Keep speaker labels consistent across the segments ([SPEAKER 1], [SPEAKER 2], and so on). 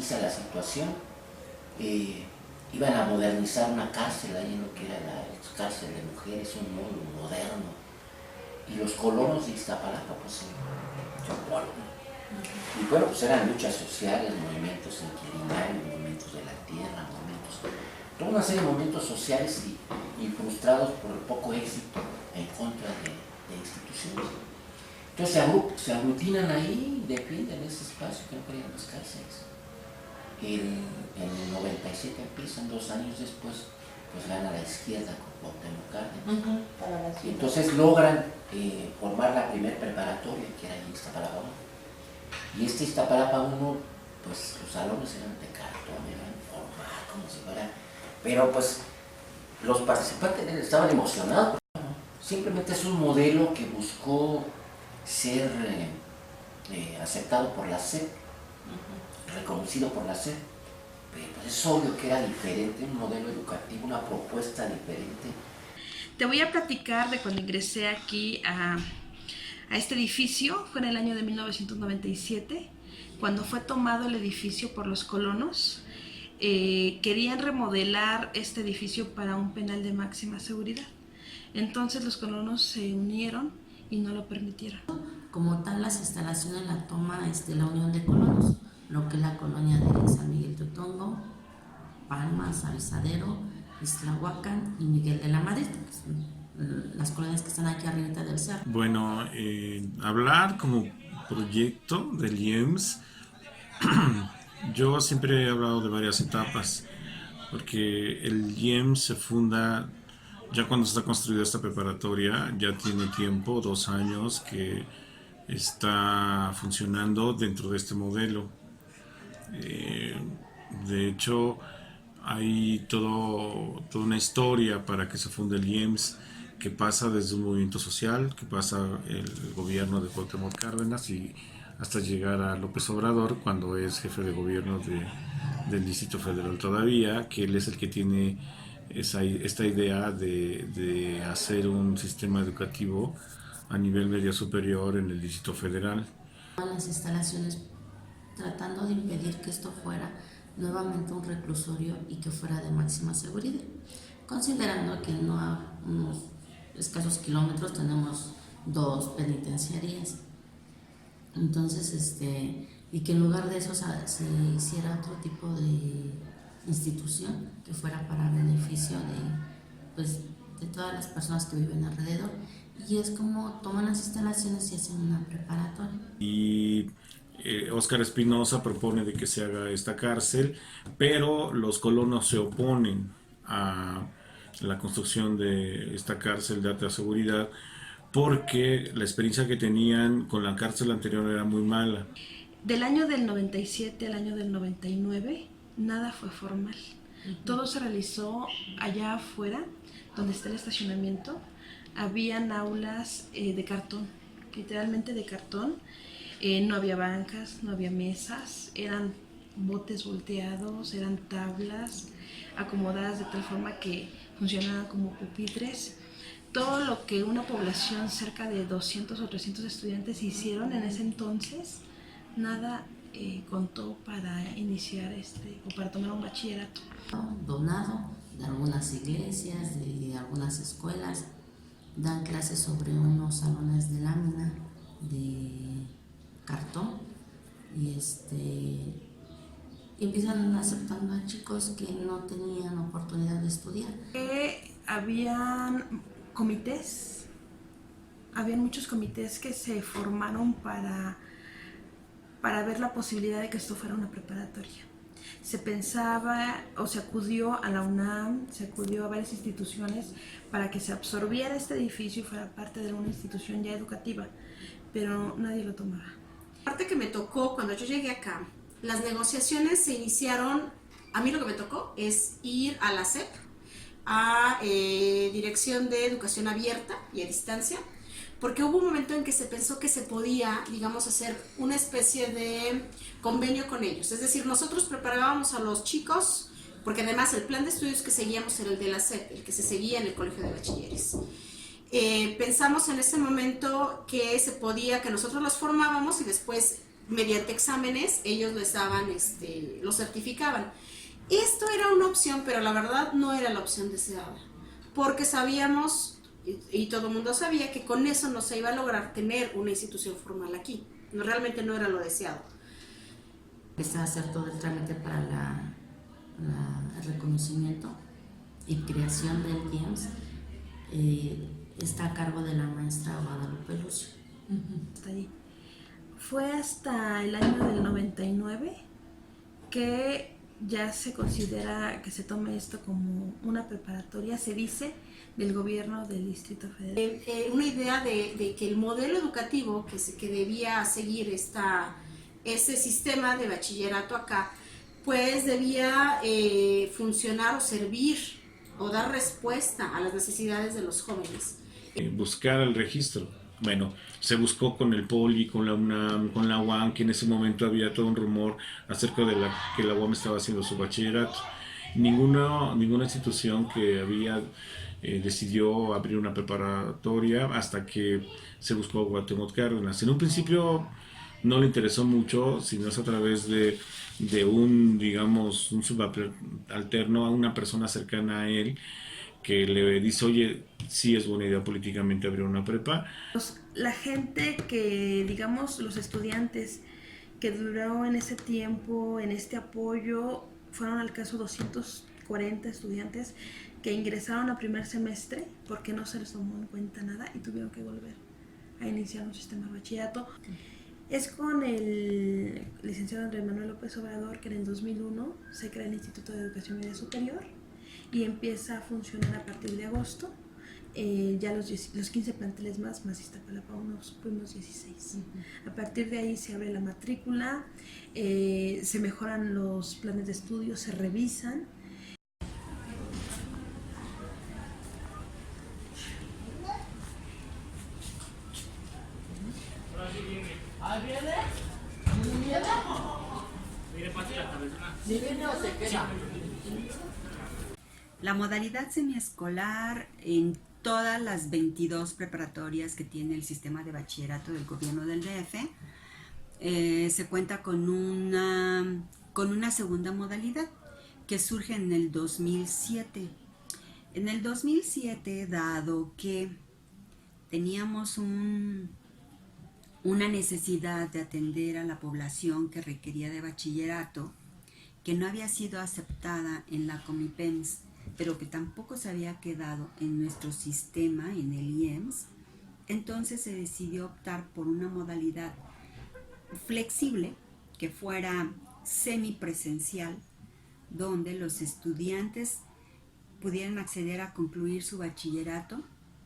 [SPEAKER 1] estabiliza la situación. Iban a modernizar una cárcel ahí en lo que era la cárcel de mujeres, un módulo moderno. Y los colonos de Iztapalapa, pues se oponen. Y bueno, pues eran luchas sociales, movimientos inquilinarios, movimientos de la tierra, toda una serie de movimientos sociales y frustrados por el poco éxito en contra de instituciones. Entonces se aglutinan ahí y defienden ese espacio que no querían las cárceles. En el 97 empiezan, 2 años después, pues gana la izquierda con Cuauhtémoc Cárdenas. Entonces logran formar la primera preparatoria, que era en Iztapalapa 1. Y este Iztapalapa 1, pues los salones eran de cartón, eran formal, como si fuera... Pero pues los participantes estaban emocionados. Simplemente es un modelo que buscó ser aceptado por la SEP, reconocido por la SEP, pero pues es obvio que era diferente, un modelo educativo, una propuesta diferente.
[SPEAKER 2] Te voy a platicar de cuando ingresé aquí a este edificio. Fue en el año de 1997, cuando fue tomado el edificio por los colonos. Querían remodelar este edificio para un penal de máxima seguridad. Entonces los colonos se unieron y no lo permitieron.
[SPEAKER 3] Como tal, las instalaciones la toma la Unión de Colonos, lo que es la colonia de San Miguel Teotongo, Palmas, Avisadero, Ixtlahuacán y Miguel de la Madrid, que son las colonias que están aquí arriba del cerro.
[SPEAKER 4] Bueno, hablar como proyecto del IEMS, yo siempre he hablado de varias etapas, porque el IEMS se funda ya cuando está construida esta preparatoria, ya tiene tiempo, 2 años que está funcionando dentro de este modelo. De hecho, hay toda una historia para que se funde el IEMS, que pasa desde un movimiento social, que pasa el gobierno de Cuauhtémoc Cárdenas y hasta llegar a López Obrador, cuando es jefe de gobierno del Distrito Federal todavía, que él es el que tiene esta idea de hacer un sistema educativo a nivel medio superior en el Distrito Federal.
[SPEAKER 3] Las instalaciones tratando de impedir que esto fuera nuevamente un reclusorio y que fuera de máxima seguridad, considerando que no a unos escasos kilómetros tenemos 2 penitenciarías. Entonces, y que en lugar de eso se hiciera otro tipo de institución que fuera para beneficio de todas las personas que viven alrededor. Y es como toman las instalaciones y hacen una preparatoria.
[SPEAKER 4] Y Óscar Espinosa propone de que se haga esta cárcel, pero los colonos se oponen a la construcción de esta cárcel de alta seguridad, porque la experiencia que tenían con la cárcel anterior era muy mala.
[SPEAKER 2] Del año del 97 al año del 99, nada fue formal. Todo se realizó allá afuera, donde está el estacionamiento. Habían aulas de cartón, literalmente de cartón. No había bancas, no había mesas, eran botes volteados, eran tablas acomodadas de tal forma que funcionaban como pupitres. Todo lo que una población cerca de 200 o 300 estudiantes hicieron en ese entonces, nada contó para iniciar o para tomar un bachillerato.
[SPEAKER 3] Donado de algunas iglesias, de algunas escuelas, dan clases sobre unos salones de lámina de cartón y empiezan aceptando a chicos que no tenían oportunidad de estudiar.
[SPEAKER 2] Habían comités, habían muchos comités que se formaron para ver la posibilidad de que esto fuera una preparatoria. Se pensaba o se acudió a la UNAM, se acudió a varias instituciones para que se absorbiera este edificio y fuera parte de una institución ya educativa, pero nadie lo tomaba.
[SPEAKER 5] La parte que me tocó cuando yo llegué acá, las negociaciones se iniciaron. A mí lo que me tocó es ir a la SEP, a Dirección de Educación Abierta y a Distancia, porque hubo un momento en que se pensó que se podía, digamos, hacer una especie de convenio con ellos. Es decir, nosotros preparábamos a los chicos, porque además el plan de estudios que seguíamos era el de la SEP, el que se seguía en el Colegio de Bachilleres. Pensamos en ese momento que se podía, que nosotros los formábamos y después mediante exámenes ellos los certificaban. Esto era una opción, pero la verdad no era la opción deseada, porque sabíamos, y todo el mundo sabía, que con eso no se iba a lograr tener una institución formal aquí. No, realmente no era lo deseado.
[SPEAKER 3] Empecé a hacer todo el trámite para el reconocimiento y creación del IEMS. Está a cargo de la maestra Guadalupe Lucio.
[SPEAKER 2] Hasta allí. Fue hasta el año del 99 que ya se considera que se tome esto como una preparatoria, se dice, del gobierno del Distrito Federal.
[SPEAKER 5] Una idea de que el modelo educativo que debía seguir ese sistema de bachillerato acá, pues debía funcionar o servir o dar respuesta a las necesidades de los jóvenes.
[SPEAKER 4] Buscar el registro. Bueno, se buscó con el Poli, con la UNAM, con la UAM, que en ese momento había todo un rumor acerca de que la UAM estaba haciendo su bachillerato. Ninguna institución que había decidió abrir una preparatoria hasta que se buscó a Cuauhtémoc Cárdenas. En un principio no le interesó mucho, sino es a través de un, digamos, un subalterno, a una persona cercana a él, que le dice, oye, sí es buena idea políticamente abrir una prepa.
[SPEAKER 2] La gente que, digamos, los estudiantes que duró en ese tiempo, en este apoyo, fueron al caso 240 estudiantes que ingresaron a primer semestre porque no se les tomó en cuenta nada y tuvieron que volver a iniciar un sistema de bachillerato. Es con el licenciado Andrés Manuel López Obrador que en el 2001 se crea el Instituto de Educación Media Superior y empieza a funcionar a partir de agosto. Ya los 15 planteles más Iztapalapa, unos 16. A partir de ahí se abre la matrícula, se mejoran los planes de estudio, se revisan.
[SPEAKER 6] La modalidad semiescolar en todas las 22 preparatorias que tiene el sistema de bachillerato del gobierno del DF se cuenta con una segunda modalidad que surge en el 2007. En el 2007, dado que teníamos una necesidad de atender a la población que requería de bachillerato, que no había sido aceptada en la Comipems, pero que tampoco se había quedado en nuestro sistema, en el IEMS, entonces se decidió optar por una modalidad flexible que fuera semipresencial, donde los estudiantes pudieran acceder a concluir su bachillerato,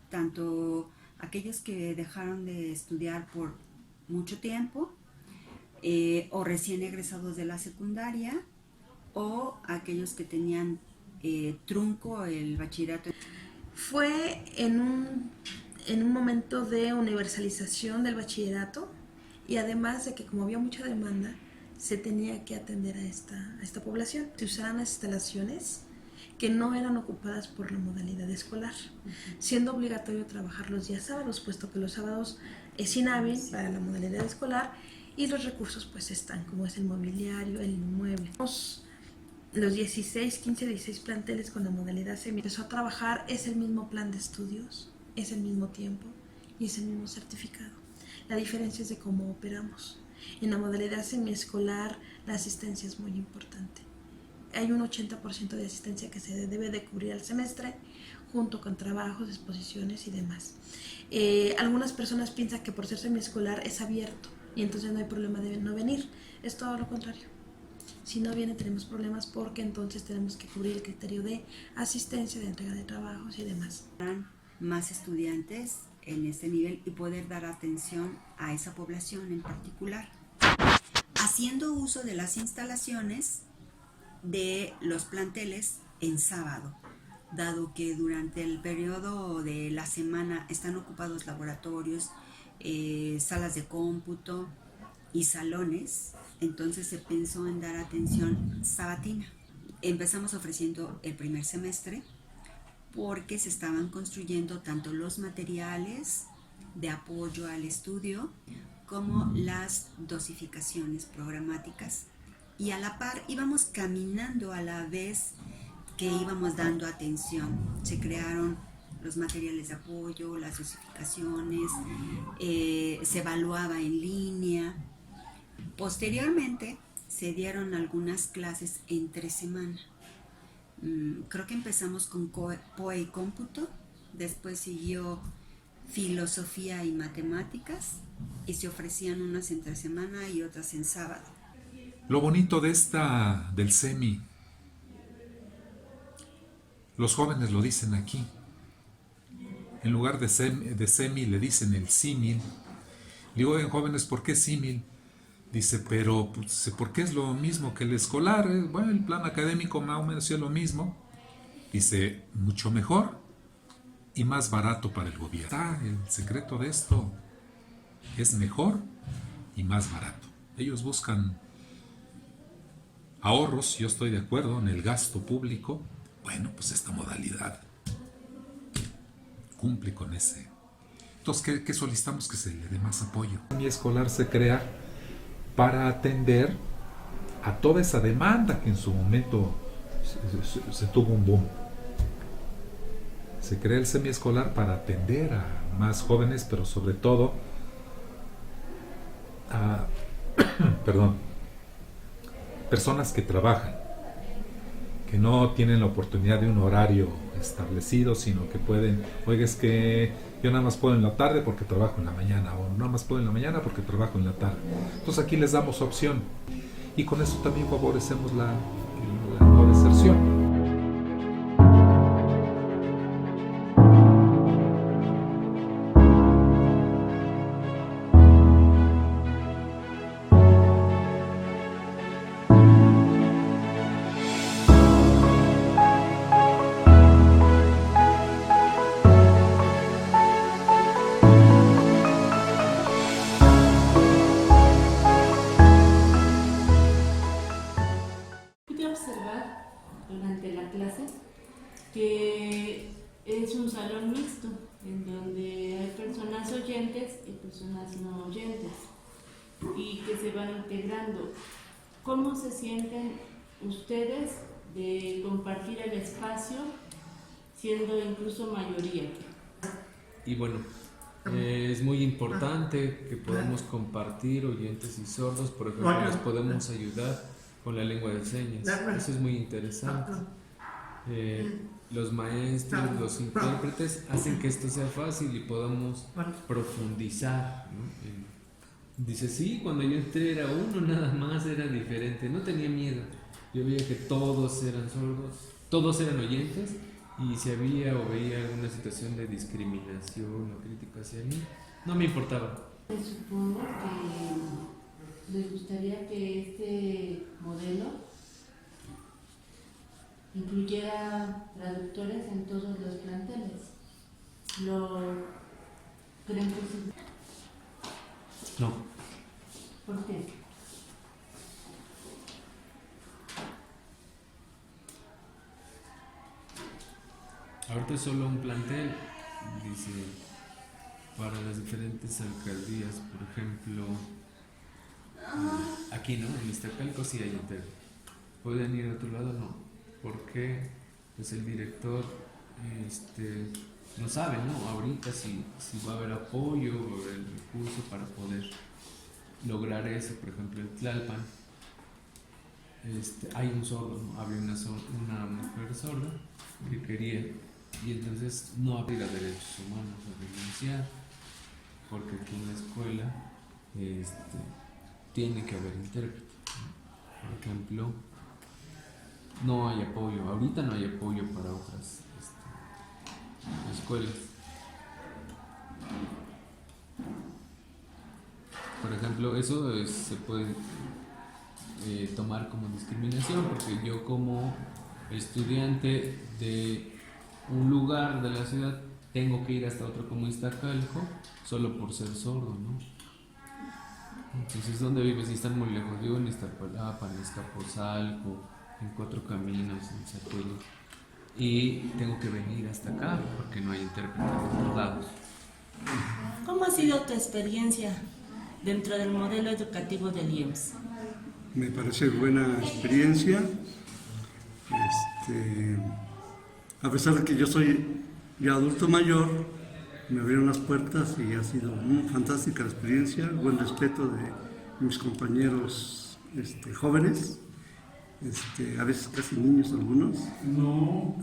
[SPEAKER 6] tanto aquellos que dejaron de estudiar por mucho tiempo o recién egresados de la secundaria, o aquellos que tenían trunco el bachillerato.
[SPEAKER 2] Fue en un momento de universalización del bachillerato y además de que como había mucha demanda se tenía que atender a esta población. Se usaban las instalaciones que no eran ocupadas por la modalidad escolar, siendo obligatorio trabajar los días sábados, puesto que los sábados es inhábil para la modalidad escolar y los recursos pues están, como es el mobiliario, el inmueble. Los 16 planteles con la modalidad semi empezó a trabajar, es el mismo plan de estudios, es el mismo tiempo y es el mismo certificado. La diferencia es de cómo operamos. En la modalidad semiescolar la asistencia es muy importante. Hay un 80% de asistencia que se debe de cubrir al semestre, junto con trabajos, exposiciones y demás. Algunas personas piensan que por ser semiescolar es abierto y entonces no hay problema de no venir. Es todo lo contrario. Si no viene tenemos problemas porque entonces tenemos que cubrir el criterio de asistencia, de entrega de trabajos y demás.
[SPEAKER 6] Más estudiantes en este nivel y poder dar atención a esa población en particular, haciendo uso de las instalaciones de los planteles en sábado, dado que durante el periodo de la semana están ocupados laboratorios, salas de cómputo y salones, entonces se pensó en dar atención sabatina. Empezamos ofreciendo el primer semestre porque se estaban construyendo tanto los materiales de apoyo al estudio como las dosificaciones programáticas. Y a la par íbamos caminando a la vez que íbamos dando atención. Se crearon los materiales de apoyo, las dosificaciones, se evaluaba en línea. Posteriormente se dieron algunas clases entre semana. Creo que empezamos con POE y cómputo, después siguió filosofía y matemáticas y se ofrecían unas entre semana y otras en sábado.
[SPEAKER 7] Lo bonito de del SEMI, los jóvenes lo dicen aquí, en lugar de SEMI le dicen el símil. Digo, oigan jóvenes, ¿por qué símil? Dice, pero pues, ¿por qué es lo mismo que el escolar? Bueno, el plan académico más o menos es lo mismo. Dice, mucho mejor y más barato para el gobierno. Está el secreto de esto, es mejor y más barato. Ellos buscan ahorros, yo estoy de acuerdo en el gasto público. Bueno, pues esta modalidad cumple con ese. Entonces, ¿qué solicitamos? Que se le dé más apoyo. Mi escolar se crea para atender a toda esa demanda que en su momento se tuvo un boom. Se crea el semiescolar para atender a más jóvenes, pero sobre todo a personas que trabajan, que no tienen la oportunidad de un horario establecido, sino que pueden, oiga, es que yo nada más puedo en la tarde porque trabajo en la mañana, o nada más puedo en la mañana porque trabajo en la tarde. Entonces aquí les damos opción y con eso también favorecemos la deserción.
[SPEAKER 8] Durante la clase que es un salón mixto en donde hay personas oyentes y personas no oyentes y que se van integrando. ¿Cómo se sienten ustedes de compartir el espacio siendo incluso mayoría?
[SPEAKER 9] Y bueno, es muy importante que podamos compartir oyentes y sordos, por ejemplo, les podemos ayudar con la lengua de señas. Eso es muy interesante. Los maestros, los intérpretes hacen que esto sea fácil y podamos profundizar, ¿no? Dice, sí, cuando yo entré era uno nada más, era diferente, no tenía miedo. Yo veía que todos eran sordos, todos eran oyentes, y si había o veía alguna situación de discriminación o crítica hacia mí, no me importaba.
[SPEAKER 8] Supongo que les gustaría que este modelo incluyera traductores en todos los planteles. ¿Lo creen posible?
[SPEAKER 9] No.
[SPEAKER 8] ¿Por qué?
[SPEAKER 9] Ahorita es solo un plantel, dice, para las diferentes alcaldías, por ejemplo, aquí, ¿no? En Iztacalco sí hay intérprete. ¿Pueden ir a otro lado? No. ¿Por qué? Pues el director no sabe, ¿no? Ahorita si va a haber apoyo, va a haber el recurso para poder lograr eso. Por ejemplo, en Tlalpan hay un sordo, ¿no? Había una mujer sorda que quería, y entonces no habría derechos humanos a denunciar, porque aquí en la escuela tiene que haber intérprete. Por ejemplo, no hay apoyo, ahorita no hay apoyo para otras escuelas. Por ejemplo, eso se puede tomar como discriminación, porque yo como estudiante de un lugar de la ciudad tengo que ir hasta otro como Iztacalco solo por ser sordo, ¿no? Entonces, ¿dónde vives? Si están muy lejos, vivo en Iztapalapa, en Escaposalco, en Cuatro Caminos, en Satélite. y tengo que venir hasta acá porque no hay intérprete en otros lados.
[SPEAKER 8] ¿Cómo ha sido tu experiencia dentro del modelo educativo del IEMS?
[SPEAKER 10] Me parece buena experiencia. A pesar de que yo soy ya adulto mayor, me abrieron las puertas y ha sido una fantástica la experiencia, buen respeto de mis compañeros jóvenes, a veces casi niños algunos.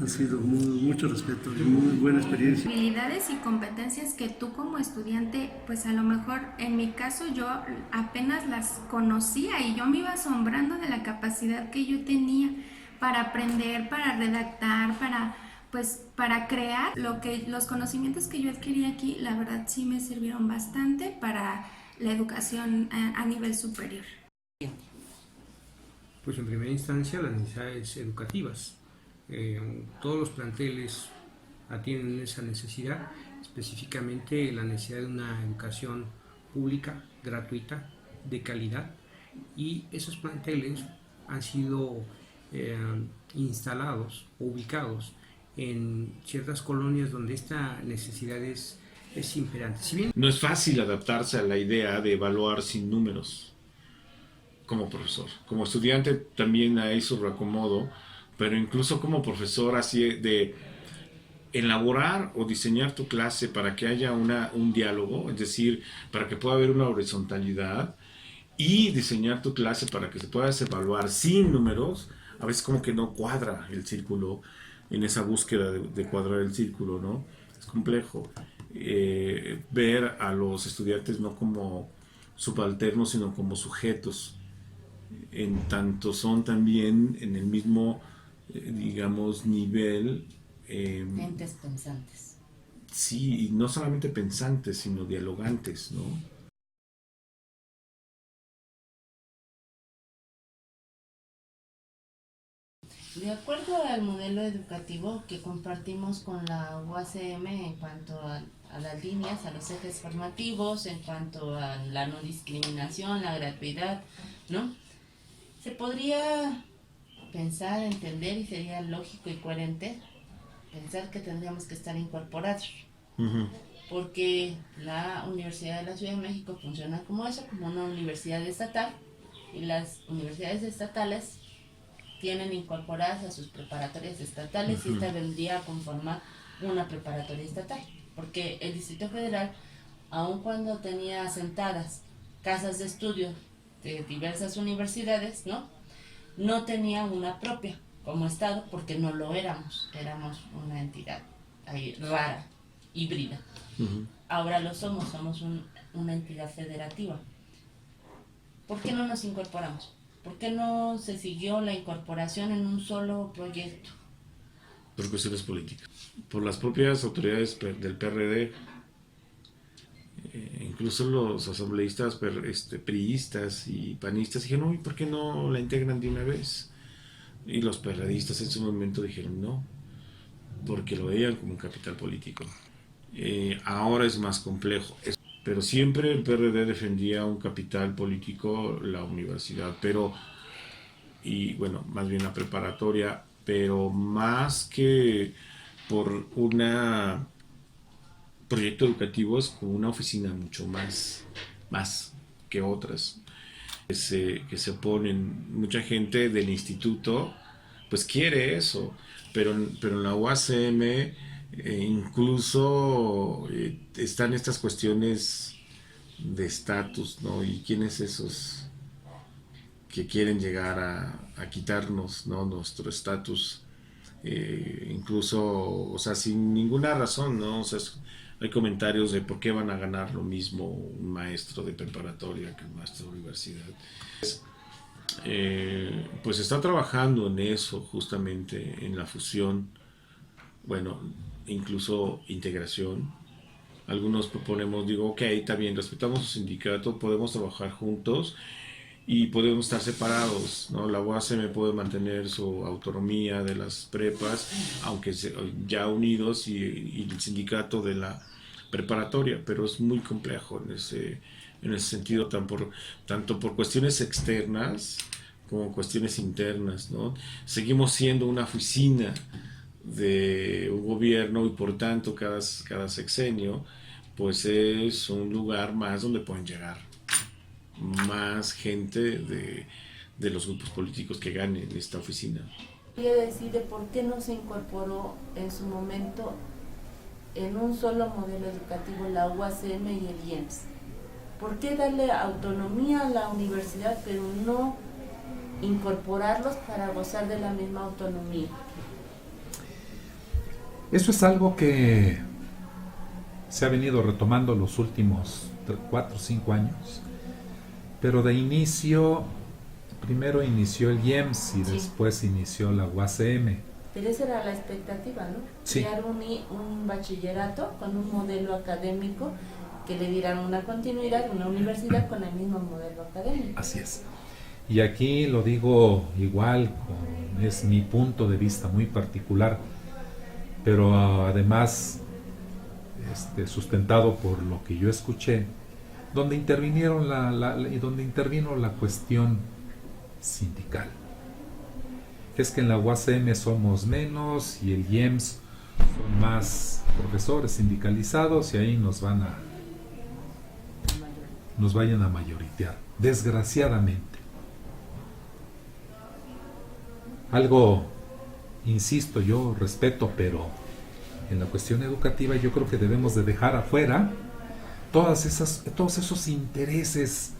[SPEAKER 10] Ha sido mucho respeto y muy buena experiencia.
[SPEAKER 11] Habilidades y competencias que tú como estudiante, pues a lo mejor en mi caso yo apenas las conocía y yo me iba asombrando de la capacidad que yo tenía para aprender, para redactar, para crear. Los conocimientos que yo adquirí aquí, la verdad sí me sirvieron bastante para la educación a nivel superior.
[SPEAKER 12] Pues en primera instancia las necesidades educativas. Todos los planteles atienden esa necesidad, específicamente la necesidad de una educación pública, gratuita, de calidad, y esos planteles han sido instalados o ubicados en ciertas colonias donde esta necesidad es imperante. Si bien
[SPEAKER 4] no es fácil adaptarse a la idea de evaluar sin números como profesor. Como estudiante también hay su reacomodo, pero incluso como profesor, así de elaborar o diseñar tu clase para que haya un diálogo, es decir, para que pueda haber una horizontalidad, y diseñar tu clase para que se pueda evaluar sin números, a veces como que no cuadra el círculo en esa búsqueda de cuadrar el círculo, ¿no? Es complejo ver a los estudiantes no como subalternos, sino como sujetos, en tanto son también en el mismo, digamos, nivel.
[SPEAKER 3] Entes pensantes.
[SPEAKER 4] Sí, y no solamente pensantes, sino dialogantes, ¿no?
[SPEAKER 3] De acuerdo al modelo educativo que compartimos con la UACM en cuanto a las líneas, a los ejes formativos, en cuanto a la no discriminación, la gratuidad, ¿no? Se podría pensar, entender, y sería lógico y coherente pensar que tendríamos que estar incorporados. Porque la Universidad de la Ciudad de México funciona como eso, como una universidad estatal, y las universidades estatales tienen incorporadas a sus preparatorias estatales, y esta vendría a conformar una preparatoria estatal, porque el Distrito Federal, aun cuando tenía asentadas casas de estudio de diversas universidades, no tenía una propia como estado, porque no lo éramos una entidad ahí rara, híbrida. Ahora lo somos una entidad federativa. ¿Por qué no nos incorporamos? ¿Por qué no se siguió la incorporación en un solo proyecto?
[SPEAKER 4] Por cuestiones políticas. Por las propias autoridades del PRD, incluso los asambleístas priistas y panistas dijeron, uy, ¿por qué no la integran de una vez? Y los PRDistas en su momento dijeron no, porque lo veían como un capital político. Ahora es más complejo. Pero siempre el PRD defendía un capital político, la universidad, más bien la preparatoria, pero más que por un proyecto educativo, es como una oficina mucho más que otras que se oponen. Mucha gente del instituto pues quiere eso, pero en la UACM incluso están estas cuestiones de estatus, ¿no? Y quiénes esos que quieren llegar a quitarnos, ¿no?, nuestro estatus, incluso, o sea, sin ninguna razón, ¿no? O sea, hay comentarios de por qué van a ganar lo mismo un maestro de preparatoria que un maestro de universidad. Pues está trabajando en eso, justamente en la fusión, incluso integración. Algunos proponemos, ok, está bien, respetamos su sindicato, podemos trabajar juntos y podemos estar separados, ¿no? La UACM puede mantener su autonomía de las prepas, aunque ya unidos, y el sindicato de la preparatoria, pero es muy complejo en ese sentido, tanto por cuestiones externas como cuestiones internas, ¿no? Seguimos siendo una oficina de un gobierno y por tanto cada sexenio pues es un lugar más donde pueden llegar más gente de los grupos políticos que ganen esta oficina.
[SPEAKER 8] Quería decir de por qué no se incorporó en su momento en un solo modelo educativo la UACM y el IEMS. ¿Por qué darle autonomía a la universidad pero no incorporarlos para gozar de la misma autonomía?
[SPEAKER 7] Eso es algo que se ha venido retomando los últimos 4 o 5 años, pero de inicio, primero inició el IEMS y después inició la UACM.
[SPEAKER 8] Pero esa era la expectativa, ¿no?
[SPEAKER 7] Sí.
[SPEAKER 8] Crear un bachillerato con un modelo académico que le dieran una continuidad, una universidad con el mismo modelo académico.
[SPEAKER 7] Así es. Y aquí lo digo igual, es mi punto de vista muy particular, pero además sustentado por lo que yo escuché, donde intervinieron donde intervino la cuestión sindical. Es que en la UACM somos menos y el IEMS son más profesores sindicalizados y ahí nos vayan a mayoritear, desgraciadamente. Algo, insisto, yo respeto, pero en la cuestión educativa yo creo que debemos de dejar afuera todos esos intereses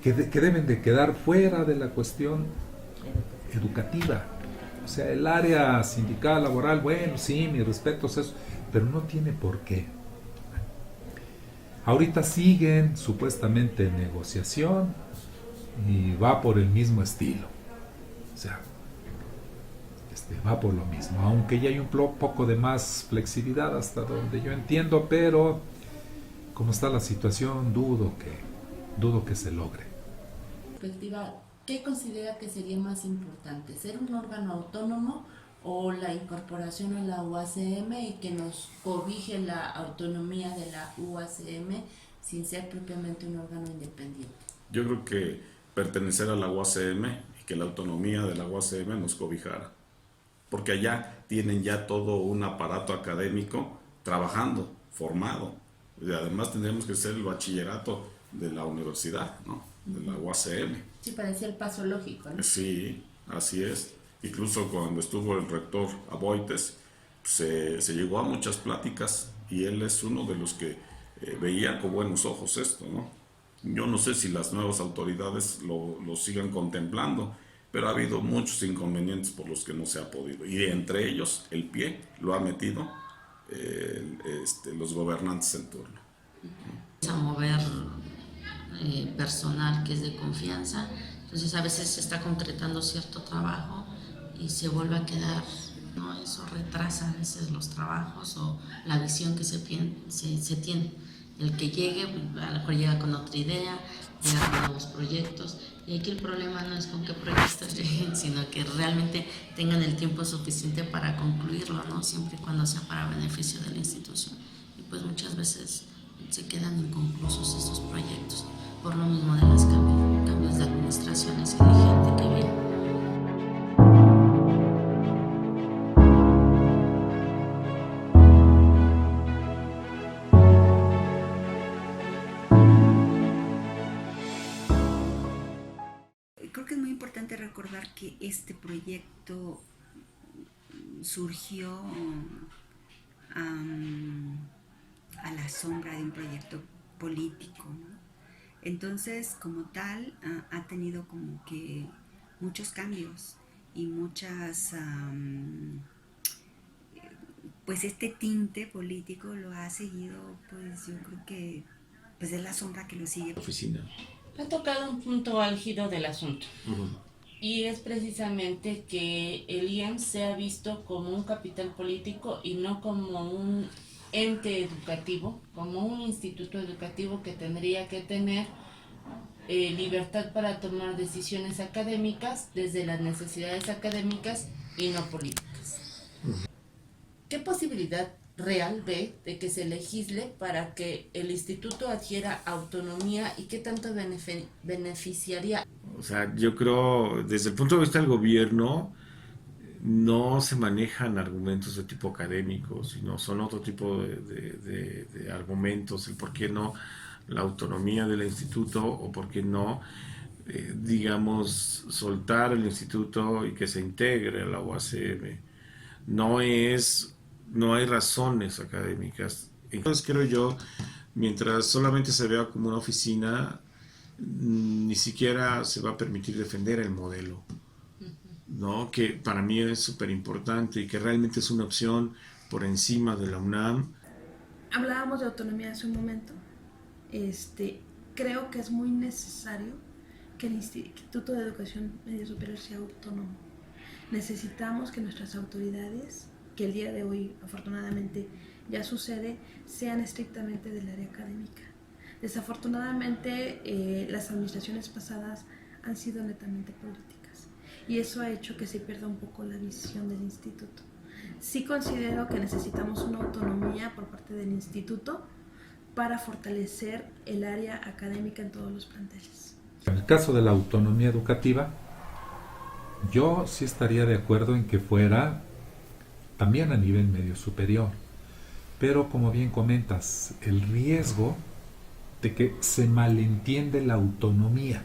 [SPEAKER 7] que deben de quedar fuera de la cuestión educativa. O sea, el área sindical, laboral, bueno, sí, mis respetos, eso, pero no tiene por qué. Ahorita siguen supuestamente en negociación y va por el mismo estilo. O sea, va por lo mismo, aunque ya hay un poco de más flexibilidad hasta donde yo entiendo, pero como está la situación, dudo que se logre.
[SPEAKER 3] Perspectiva, ¿qué considera que sería más importante? ¿Ser un órgano autónomo o la incorporación a la UACM y que nos cobije la autonomía de la UACM sin ser propiamente un órgano independiente?
[SPEAKER 13] Yo creo que pertenecer a la UACM y que la autonomía de la UACM nos cobijara, porque allá tienen ya todo un aparato académico trabajando, formado, y además tendríamos que ser el bachillerato de la universidad, ¿no? De la UACM.
[SPEAKER 3] Sí, parecía el paso lógico, ¿no?
[SPEAKER 13] Sí, así es. Incluso cuando estuvo el rector Aboites, se llegó a muchas pláticas y él es uno de los que veía con buenos ojos esto, ¿no? Yo no sé si las nuevas autoridades lo sigan contemplando, pero ha habido muchos inconvenientes por los que no se ha podido. Y entre ellos, el pie lo ha metido los gobernantes en turno.
[SPEAKER 3] A mover personal que es de confianza, entonces a veces se está concretando cierto trabajo y se vuelve a quedar, ¿no? Eso retrasa a veces los trabajos o la visión que se tiene. El que llegue, a lo mejor llega con otra idea, llega con nuevos proyectos, y aquí el problema no es con qué proyectos lleguen, sino que realmente tengan el tiempo suficiente para concluirlo, ¿no? Siempre y cuando sea para beneficio de la institución. Y pues muchas veces se quedan inconclusos estos proyectos, por lo mismo de los cambios de administraciones y de gente que viene.
[SPEAKER 6] Creo que es muy importante recordar que este proyecto surgió a la sombra de un proyecto político, ¿no? Entonces, como tal, ha tenido como que muchos cambios y muchas, pues este tinte político lo ha seguido, pues yo creo que pues es la sombra que lo sigue.
[SPEAKER 4] Oficina.
[SPEAKER 8] Ha tocado un punto álgido del asunto. Y es precisamente que el IEMS sea visto como un capital político y no como un ente educativo, como un instituto educativo que tendría que tener libertad para tomar decisiones académicas desde las necesidades académicas y no políticas. ¿Qué posibilidad real ve de que se legisle para que el instituto adquiera autonomía y qué tanto beneficiaría?
[SPEAKER 4] O sea, yo creo, desde el punto de vista del gobierno, no se manejan argumentos de tipo académico, sino son otro tipo de argumentos, el por qué no la autonomía del instituto o por qué no, digamos, soltar el instituto y que se integre a la UACM. No hay razones académicas. Entonces creo yo, mientras solamente se vea como una oficina, ni siquiera se va a permitir defender el modelo, ¿no? Que para mí es súper importante y que realmente es una opción por encima de la UNAM.
[SPEAKER 2] Hablábamos de autonomía hace un momento. Creo que es muy necesario que el Instituto de Educación Media Superior sea autónomo. Necesitamos que nuestras autoridades, que el día de hoy afortunadamente ya sucede, sean estrictamente del área académica. Desafortunadamente las administraciones pasadas han sido netamente políticas y eso ha hecho que se pierda un poco la visión del instituto. Sí considero que necesitamos una autonomía por parte del instituto para fortalecer el área académica en todos los planteles.
[SPEAKER 7] En el caso de la autonomía educativa, yo sí estaría de acuerdo en que fuera también a nivel medio superior, pero como bien comentas, el riesgo de que se malentiende la autonomía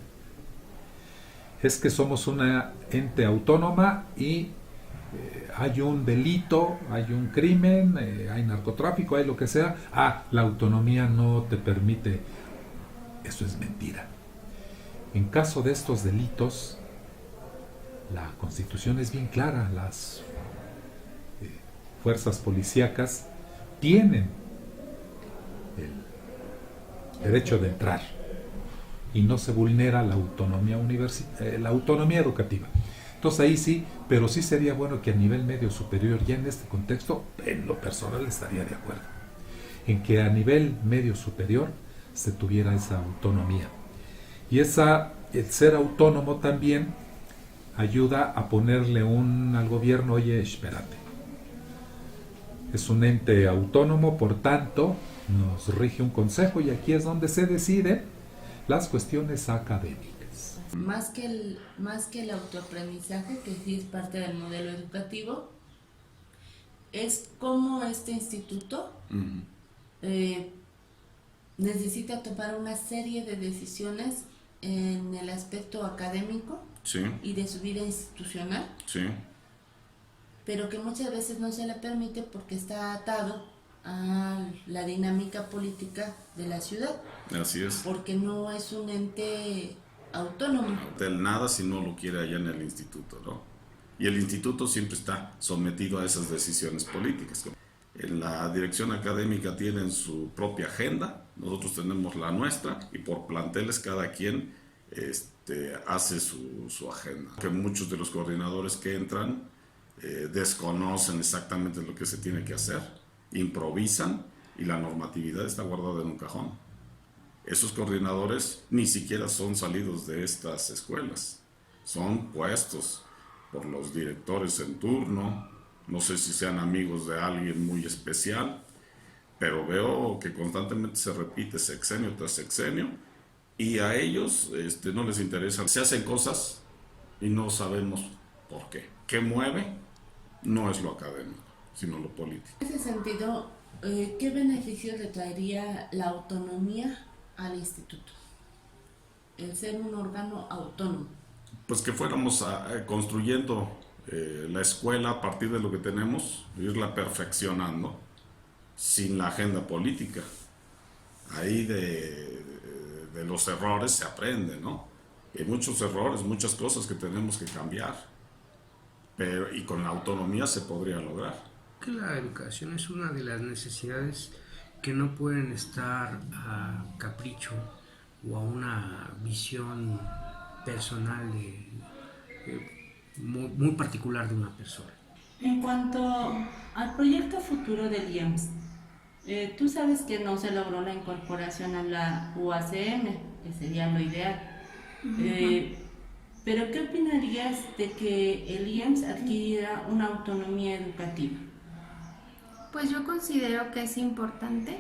[SPEAKER 7] es que somos una ente autónoma y hay un delito, hay un crimen, hay narcotráfico, hay lo que sea, la autonomía no te permite. Eso es mentira. En caso de estos delitos, la Constitución es bien clara, las fuerzas policíacas tienen el derecho de entrar y no se vulnera la autonomía educativa. Entonces ahí sí, pero sí sería bueno que a nivel medio superior, ya en este contexto, en lo personal estaría de acuerdo, en que a nivel medio superior se tuviera esa autonomía. Y el ser autónomo también ayuda a ponerle al gobierno, oye, espérate, es un ente autónomo, por tanto, nos rige un consejo y aquí es donde se deciden las cuestiones académicas.
[SPEAKER 8] Más que el autoaprendizaje, que sí es parte del modelo educativo, es cómo este instituto necesita tomar una serie de decisiones en el aspecto académico y de su vida institucional, pero que muchas veces no se le permite porque está atado a la dinámica política de la ciudad.
[SPEAKER 13] Así es.
[SPEAKER 8] Porque no es un ente autónomo.
[SPEAKER 13] Del nada si no lo quiere allá en el instituto, ¿no? Y el instituto siempre está sometido a esas decisiones políticas. En la dirección académica tienen su propia agenda, nosotros tenemos la nuestra y por planteles cada quien hace su agenda. Que muchos de los coordinadores que entran desconocen exactamente lo que se tiene que hacer, improvisan y la normatividad está guardada en un cajón. Esos coordinadores ni siquiera son salidos de estas escuelas, son puestos por los directores en turno, no sé si sean amigos de alguien muy especial, pero veo que constantemente se repite sexenio tras sexenio y a ellos no les interesa. Se hacen cosas y no sabemos por qué. ¿Qué mueve? No es lo académico, sino lo político.
[SPEAKER 8] En ese sentido, ¿qué beneficios le traería la autonomía al instituto? El ser un órgano autónomo.
[SPEAKER 13] Pues que fuéramos construyendo la escuela a partir de lo que tenemos, irla perfeccionando sin la agenda política. Ahí de los errores se aprende, ¿no? Hay muchos errores, muchas cosas que tenemos que cambiar, y con la autonomía se podría lograr.
[SPEAKER 12] La educación es una de las necesidades que no pueden estar a capricho o a una visión personal muy particular de una persona.
[SPEAKER 8] En cuanto al proyecto futuro del IEMS, tú sabes que no se logró la incorporación a la UACM, que sería lo ideal. Pero ¿qué opinarías de que el IEMS adquiriera una autonomía educativa?
[SPEAKER 11] Pues yo considero que es importante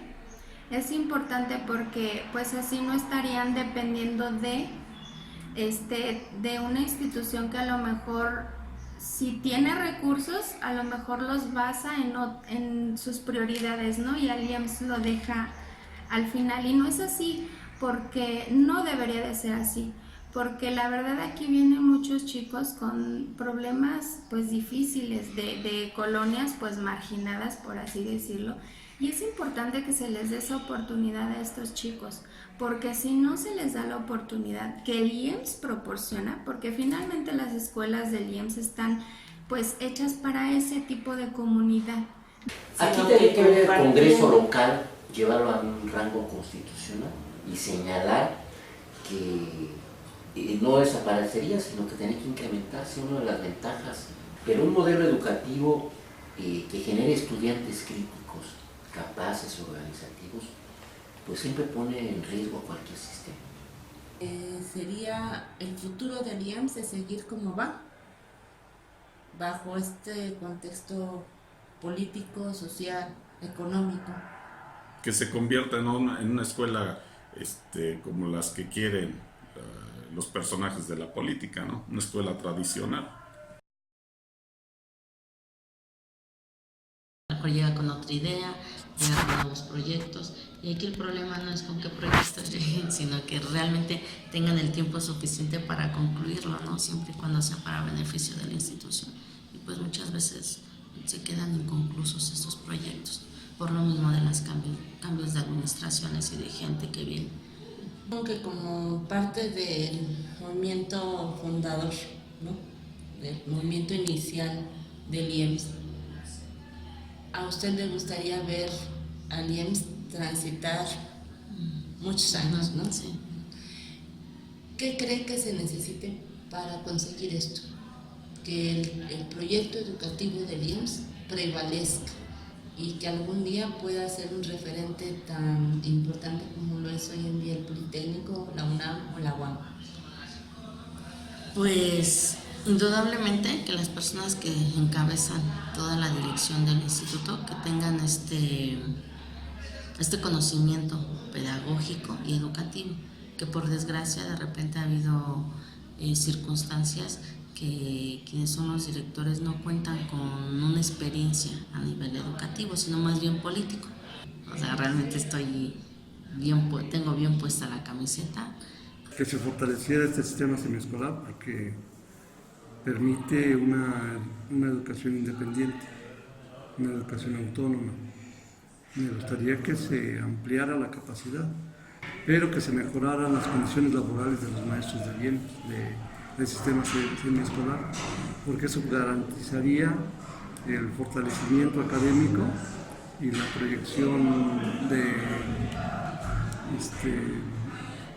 [SPEAKER 11] porque pues así no estarían dependiendo de una institución que a lo mejor si tiene recursos, a lo mejor los basa en sus prioridades, ¿no? Y al IEMS lo deja al final. Y no es así, porque no debería de ser así. Porque la verdad aquí vienen muchos chicos con problemas pues difíciles de colonias pues marginadas, por así decirlo. Y es importante que se les dé esa oportunidad a estos chicos, porque si no se les da la oportunidad que el IEMS proporciona, porque finalmente las escuelas del IEMS están pues hechas para ese tipo de comunidad.
[SPEAKER 1] Aquí tiene que ver el Congreso local, llevarlo a un rango constitucional y señalar que no desaparecería, sino que tiene que incrementarse, una de las ventajas. Pero un modelo educativo que genere estudiantes críticos, capaces, organizativos, pues siempre pone en riesgo cualquier sistema.
[SPEAKER 14] Sería el futuro del IEMS de seguir como va, bajo este contexto político, social, económico.
[SPEAKER 13] Que se convierta en una escuela como las que quieren los personajes de la política, ¿no? Una escuela tradicional.
[SPEAKER 3] Mejor llega con otra idea, llega con nuevos proyectos, y aquí el problema no es con qué proyectos lleguen, sino que realmente tengan el tiempo suficiente para concluirlo, ¿no? Siempre y cuando sea para beneficio de la institución. Y pues muchas veces se quedan inconclusos estos proyectos, por lo mismo de los cambios de administraciones y de gente que viene.
[SPEAKER 14] Que como parte del movimiento fundador, ¿no? Del movimiento inicial del IEMS, ¿a usted le gustaría ver al IEMS transitar muchos años, ¿no?
[SPEAKER 3] Sí.
[SPEAKER 14] ¿Qué cree que se necesite para conseguir esto? Que el proyecto educativo del IEMS prevalezca y que algún día pueda ser un referente tan importante como lo es hoy en día el Politécnico, la UNAM o la UAM.
[SPEAKER 3] Pues indudablemente que las personas que encabezan toda la dirección del instituto que tengan este conocimiento pedagógico y educativo, que por desgracia de repente ha habido circunstancias que quienes son los directores no cuentan con una experiencia a nivel educativo, sino más bien político. O sea, realmente tengo bien puesta la camiseta.
[SPEAKER 10] Que se fortaleciera este sistema semiescolar porque permite una educación independiente, una educación autónoma. Me gustaría que se ampliara la capacidad, pero que se mejoraran las condiciones laborales de los maestros de bien del sistema semiescolar, porque eso garantizaría el fortalecimiento académico y la proyección de,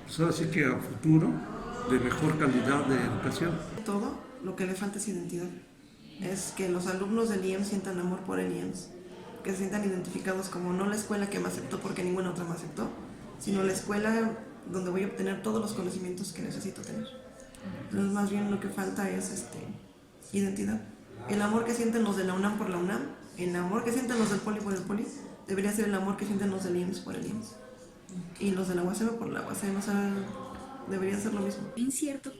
[SPEAKER 10] pues ahora sí que a futuro, de mejor calidad de educación.
[SPEAKER 15] Todo lo que le falta es identidad, es que los alumnos del IEMS sientan amor por el IEMS, que se sientan identificados como no la escuela que me aceptó porque ninguna otra me aceptó, sino la escuela donde voy a obtener todos los conocimientos que necesito tener. Entonces más bien lo que falta es identidad. El amor que sienten los de la UNAM por la UNAM, el amor que sienten los del Poli por el Poli, debería ser el amor que sienten los del IEMS por el IEMS. Y los de la UASM por la UASM, o sea, debería ser lo mismo.
[SPEAKER 6] Incierto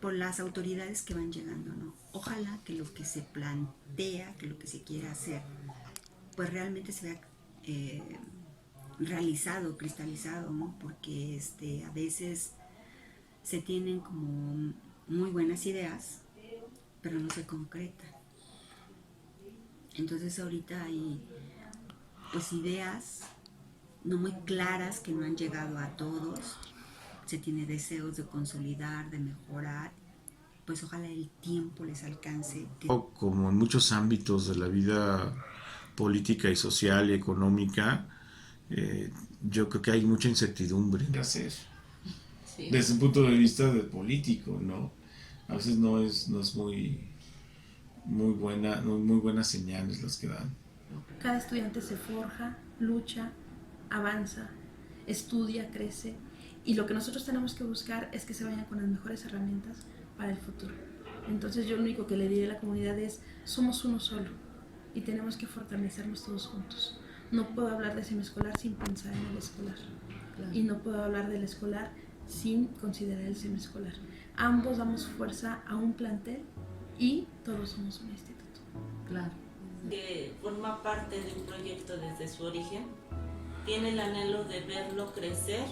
[SPEAKER 6] por las autoridades que van llegando, ¿no? Ojalá que lo que se plantea, que lo que se quiere hacer, pues realmente se vea realizado, cristalizado, ¿no? Porque a veces se tienen como muy buenas ideas, pero no se concretan. Entonces ahorita hay pues ideas no muy claras que no han llegado a todos. Se tiene deseos de consolidar, de mejorar. Pues ojalá el tiempo les alcance.
[SPEAKER 4] Como en muchos ámbitos de la vida política y social y económica, yo creo que hay mucha incertidumbre de hacer. Sí. Desde un punto de vista de político, ¿no? A veces no es muy buenas señales las que dan.
[SPEAKER 2] Cada estudiante se forja, lucha, avanza, estudia, crece, y lo que nosotros tenemos que buscar es que se vayan con las mejores herramientas para el futuro. Entonces yo lo único que le diré a la comunidad es, somos uno solo y tenemos que fortalecernos todos juntos. No puedo hablar de semiescolar sin pensar en el escolar. Claro. Y no puedo hablar del escolar sin considerar el semiescolar. Ambos damos fuerza a un plantel y todos somos un instituto.
[SPEAKER 3] Claro.
[SPEAKER 8] Que forma parte de un proyecto desde su origen, tiene el anhelo de verlo crecer,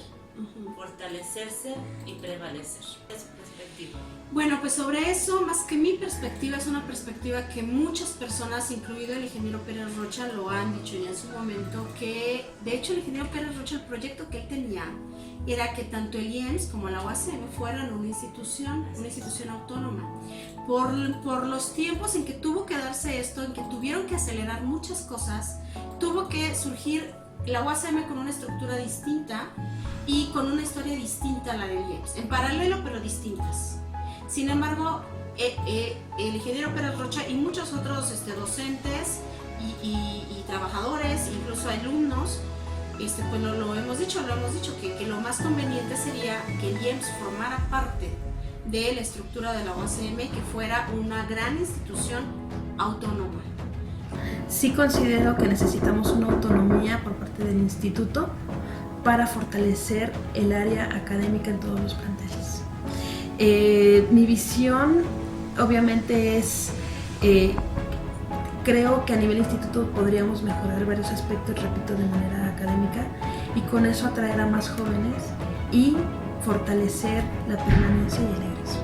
[SPEAKER 8] fortalecerse y prevalecer. Es su perspectiva.
[SPEAKER 5] Bueno, pues sobre eso, más que mi perspectiva, es una perspectiva que muchas personas, incluido el ingeniero Pérez Rocha, lo han dicho ya en su momento, que de hecho el ingeniero Pérez Rocha, el proyecto que él tenía era que tanto el IEMS como la UACM fueran una institución autónoma. Por los tiempos en que tuvo que darse esto, en que tuvieron que acelerar muchas cosas, tuvo que surgir la UACM con una estructura distinta y con una historia distinta a la del IEMS, en paralelo pero distintas. Sin embargo, el ingeniero Pérez Rocha y muchos otros docentes y trabajadores, incluso alumnos, pues lo hemos dicho que lo más conveniente sería que el IEMS formara parte de la estructura de la UACM, que fuera una gran institución autónoma.
[SPEAKER 2] Sí considero que necesitamos una autonomía por parte del instituto para fortalecer el área académica en todos los planteles. Mi visión obviamente es, creo que a nivel instituto podríamos mejorar varios aspectos, repito, de manera académica, y con eso atraer a más jóvenes y fortalecer la permanencia y el egreso.